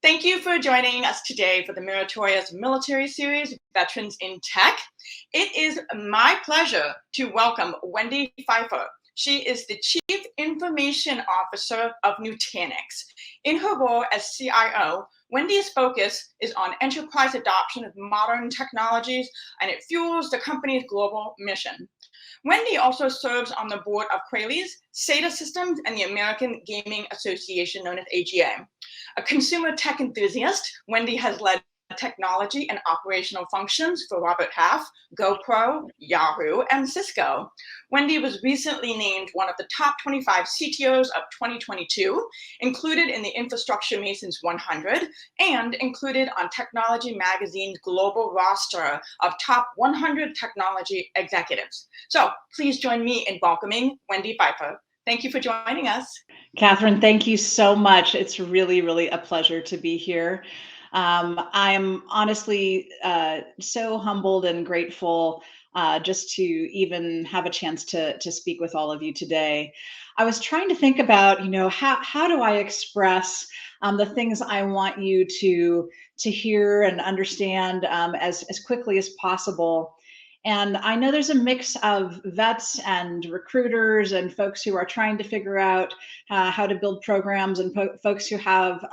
Thank you for joining us today for the Meritorious Military Series, Veterans in Tech. It is my pleasure to welcome Wendy Pfeiffer. She is the Chief Information Officer of Nutanix. In her role as CIO, Wendy's focus is on enterprise adoption of modern technologies, and it fuels the company's global mission. Wendy also serves on the board of Qualys, SADA Systems, and the American Gaming Association, known as AGA. A consumer tech enthusiast, Wendy has led technology and operational functions for Robert Half, GoPro, Yahoo, and Cisco. Wendy was recently named one of the top 25 CTOs of 2022, included in the Infrastructure Masons 100, and included on Technology Magazine's global roster of top 100 technology executives. So please join me in welcoming Wendy Pfeiffer. Thank you for joining us. Catherine, thank you so much. It's really, really a pleasure to be here. I'm honestly so humbled and grateful just to even have a chance to speak with all of you today. I was trying to think about, how do I express the things I want you to hear and understand as quickly as possible. And I know there's a mix of vets and recruiters and folks who are trying to figure out how to build programs, and folks who have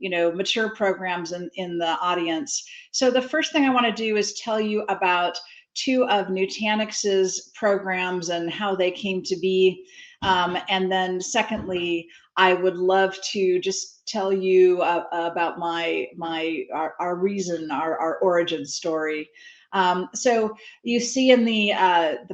mature programs in the audience. So the first thing I want to do is tell you about two of Nutanix's programs and how they came to be. And then secondly, I would love to just tell you about our reason, our origin story. So you see in the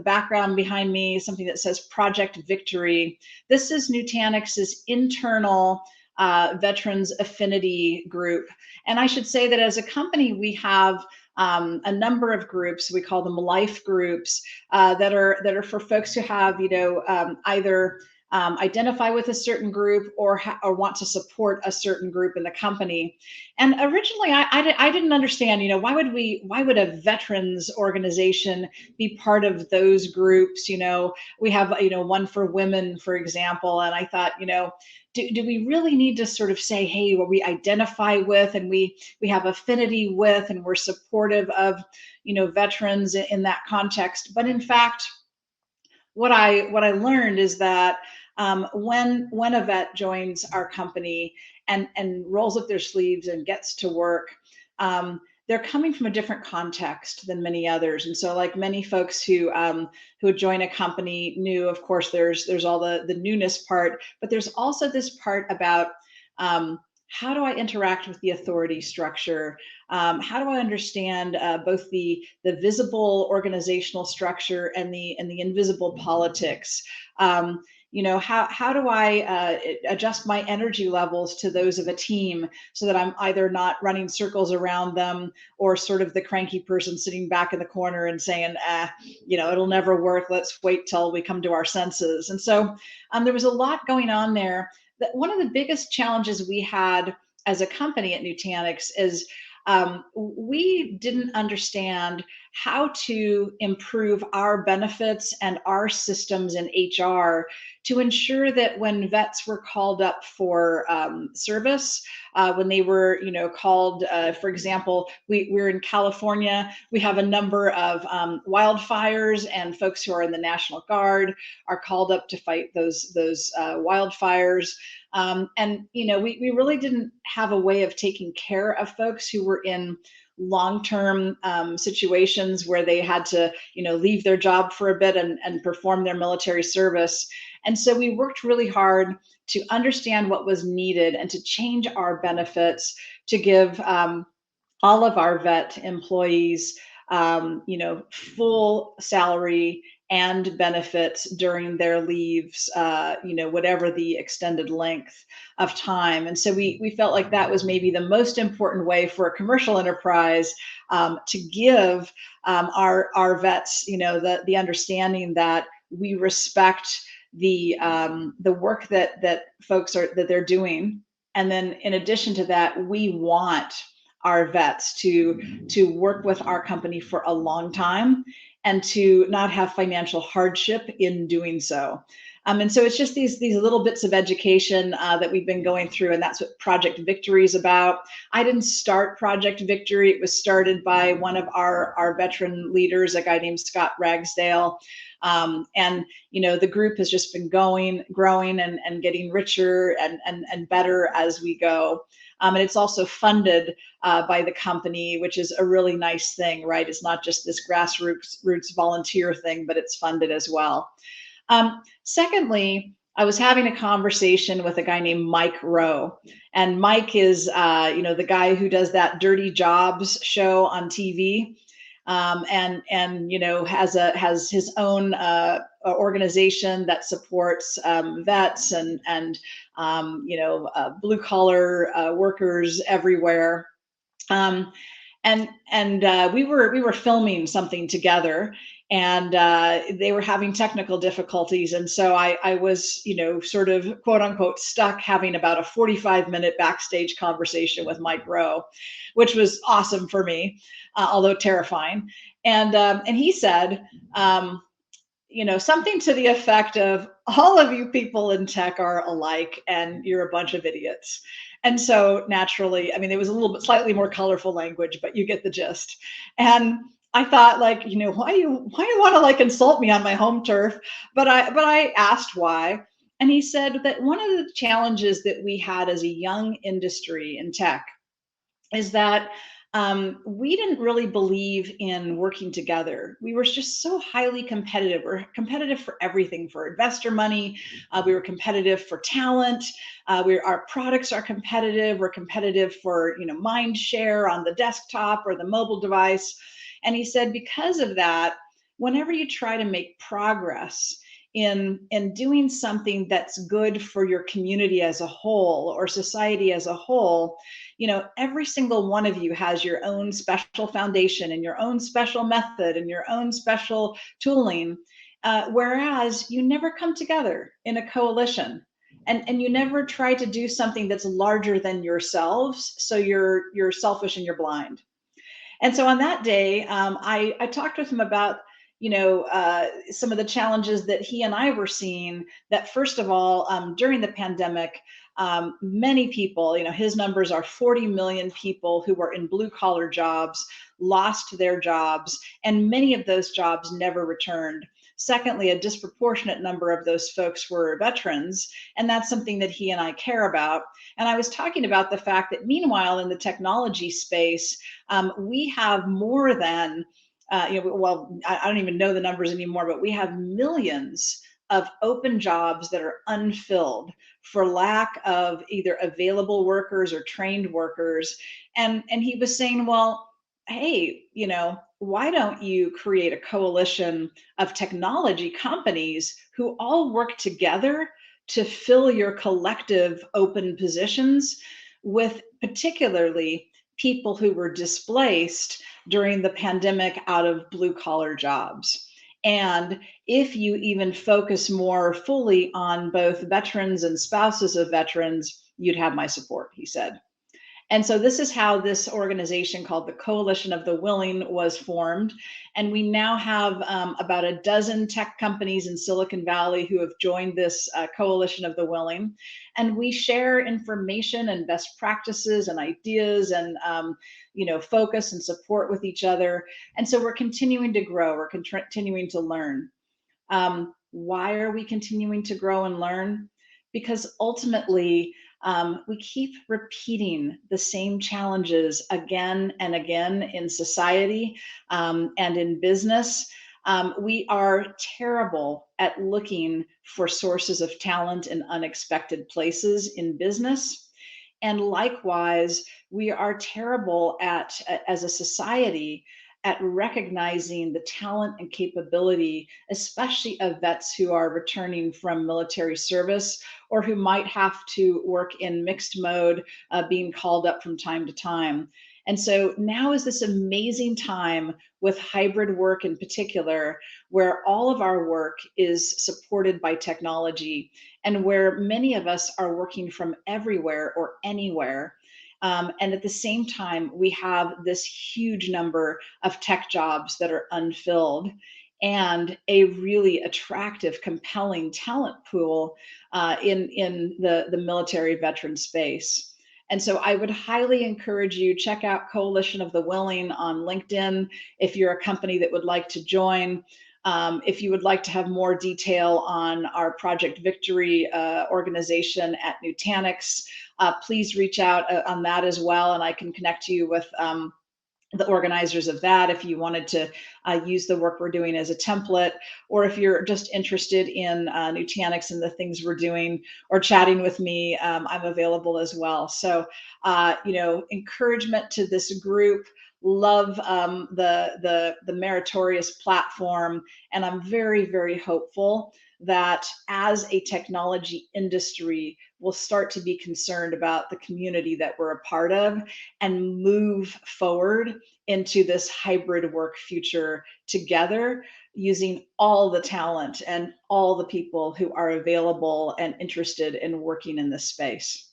background behind me something that says Project Victory. This is Nutanix's internal veterans affinity group. And I should say that as a company, we have a number of groups. We call them life groups that are for folks who have either identify with a certain group or want to support a certain group in the company. And originally, I didn't understand. Why would a veterans organization be part of those groups? We have one for women, for example, and I thought, do we really need to sort of say, hey, what we identify with and we have affinity with, and we're supportive of veterans in that context? But in fact, what I learned is that when a vet joins our company and rolls up their sleeves and gets to work, they're coming from a different context than many others. And so, like many folks who join a company new, of course, there's all the newness part, but there's also this part about how do I interact with the authority structure? How do I understand both the visible organizational structure and the invisible politics? How do I adjust my energy levels to those of a team so that I'm either not running circles around them or sort of the cranky person sitting back in the corner and saying, it'll never work. Let's wait till we come to our senses. And so there was a lot going on there. One of the biggest challenges we had as a company at Nutanix is we didn't understand how to improve our benefits and our systems in HR to ensure that when vets were called up for service, when they were, called, for example, we're in California, we have a number of wildfires, and folks who are in the National Guard are called up to fight those wildfires. And we really didn't have a way of taking care of folks who were in long-term situations where they had to leave their job for a bit and perform their military service. And so we worked really hard to understand what was needed and to change our benefits to give all of our vet employees full salary and benefits during their leaves, whatever the extended length of time. And so we felt like that was maybe the most important way for a commercial enterprise to give our vets, the understanding that we respect the work that folks that they're doing. And then in addition to that, we want our vets to work with our company for a long time and to not have financial hardship in doing so. And so it's just these little bits of education that we've been going through, and that's what Project Victory is about. I didn't start Project Victory. It was started by one of our veteran leaders, a guy named Scott Ragsdale. And the group has just been growing and getting richer and better as we go. And it's also funded by the company, which is a really nice thing, right? It's not just this grassroots volunteer thing, but it's funded as well. Secondly, I was having a conversation with a guy named Mike Rowe, and Mike is, the guy who does that Dirty Jobs show on TV, and has his own organization that supports vets and blue collar workers everywhere. And we were filming something together, and they were having technical difficulties, and so I was sort of quote unquote stuck having about a 45-minute backstage conversation with Mike Rowe, which was awesome for me, although terrifying. And he said, something to the effect of, all of you people in tech are alike and you're a bunch of idiots. And so naturally, I mean, it was a little bit slightly more colorful language, but you get the gist. And I thought, like, why you want to like insult me on my home turf? But I asked why. And he said that one of the challenges that we had as a young industry in tech is that we didn't really believe in working together. We were just so highly competitive. We're competitive for everything, for investor money. We were competitive for talent. Our products are competitive. We're competitive for mind share on the desktop or the mobile device. And he said, because of that, whenever you try to make progress in doing something that's good for your community as a whole or society as a whole, every single one of you has your own special foundation and your own special method and your own special tooling, whereas you never come together in a coalition, and you never try to do something that's larger than yourselves, so you're selfish and you're blind. And so on that day, I talked with him about, some of the challenges that he and I were seeing. That first of all, during the pandemic, many people, his numbers are 40 million people who were in blue collar jobs, lost their jobs, and many of those jobs never returned. Secondly, a disproportionate number of those folks were veterans, and that's something that he and I care about. And I was talking about the fact that meanwhile, in the technology space, we have more than, well, I don't even know the numbers anymore, but we have millions of open jobs that are unfilled for lack of either available workers or trained workers. And he was saying, well, hey, why don't you create a coalition of technology companies who all work together to fill your collective open positions with particularly people who were displaced during the pandemic out of blue collar jobs. And if you even focus more fully on both veterans and spouses of veterans, you'd have my support, he said. And so this is how this organization called the Coalition of the Willing was formed. And we now have about a dozen tech companies in Silicon Valley who have joined this Coalition of the Willing. And we share information and best practices and ideas and focus and support with each other. And so we're continuing to grow. We're continuing to learn. Why are we continuing to grow and learn? Because ultimately, we keep repeating the same challenges again and again in society and in business. We are terrible at looking for sources of talent in unexpected places in business. And likewise, we are terrible as a society, at recognizing the talent and capability, especially of vets who are returning from military service or who might have to work in mixed mode, being called up from time to time. And so now is this amazing time with hybrid work in particular, where all of our work is supported by technology and where many of us are working from everywhere or anywhere. And at the same time, we have this huge number of tech jobs that are unfilled. and a really attractive, compelling talent pool in the military veteran space. And so I would highly encourage you, check out Coalition of the Willing on LinkedIn if you're a company that would like to join. If you would like to have more detail on our Project Victory organization at Nutanix, please reach out on that as well, and I can connect you with the organizers of that if you wanted to use the work we're doing as a template, or if you're just interested in Nutanix and the things we're doing, or chatting with me, I'm available as well. So, encouragement to this group. Love the Meritorious platform, and I'm very, very hopeful that as a technology industry, we'll start to be concerned about the community that we're a part of and move forward into this hybrid work future together, using all the talent and all the people who are available and interested in working in this space.